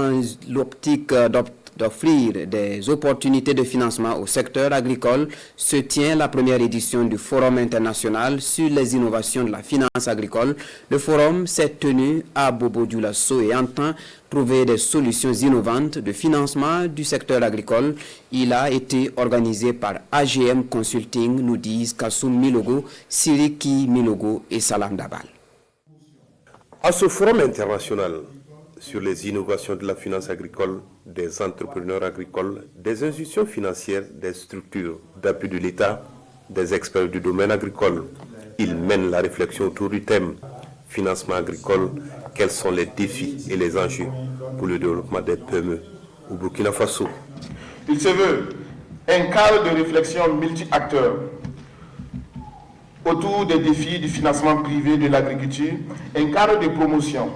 Dans l'optique d'offrir des opportunités de financement au secteur agricole, se tient la première édition du Forum international sur les innovations de la finance agricole. Le forum s'est tenu à Bobo-Dioulasso et entend trouver des solutions innovantes de financement du secteur agricole. Il a été organisé par AGM Consulting, nous disent Kassoum Milogo, Siriki Milogo et Salam Dabal. À ce forum international sur les innovations de la finance agricole, des entrepreneurs agricoles, des institutions financières, des structures d'appui de l'État, des experts du domaine agricole, ils mènent la réflexion autour du thème financement agricole, quels sont les défis et les enjeux pour le développement des PME au Burkina Faso. Il se veut un cadre de réflexion multi-acteurs autour des défis du financement privé de l'agriculture, un cadre de promotion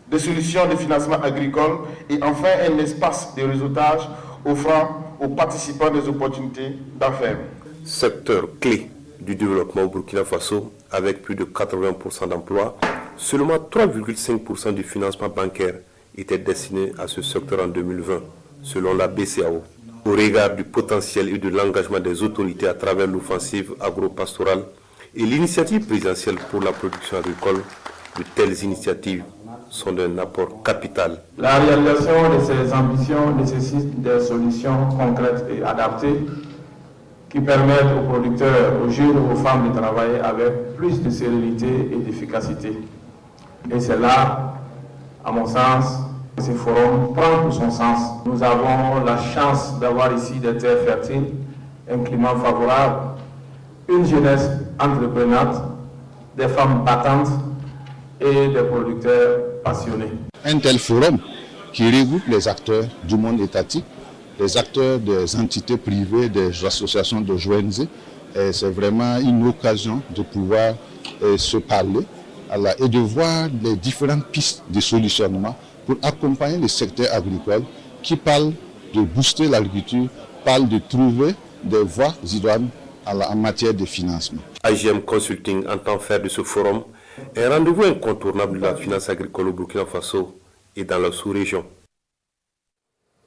des solutions de financement agricole et enfin un espace de réseautage offrant aux participants des opportunités d'affaires. Secteur clé du développement au Burkina Faso, avec plus de 80% d'emplois, seulement 3,5% du financement bancaire était destiné à ce secteur en 2020, selon la BCEAO. Au regard du potentiel et de l'engagement des autorités à travers l'offensive agro-pastorale et l'initiative présidentielle pour la production agricole, de telles initiatives sont d'un apport capital. La réalisation de ces ambitions nécessite des solutions concrètes et adaptées qui permettent aux producteurs, aux jeunes ou aux femmes de travailler avec plus de sérénité et d'efficacité. Et c'est là, à mon sens, que ce forum prend tout son sens. Nous avons la chance d'avoir ici des terres fertiles, un climat favorable, une jeunesse entreprenante, des femmes battantes et des producteurs passionnés. Un tel forum qui regroupe les acteurs du monde étatique, les acteurs des entités privées, des associations de ONG, c'est vraiment une occasion de pouvoir se parler et de voir les différentes pistes de solutionnement pour accompagner le secteur agricole qui parle de booster l'agriculture, parle de trouver des voies idoines en matière de financement. AGM Consulting entend faire de ce forum un rendez-vous incontournable de la finance agricole au Burkina Faso et dans la sous-région.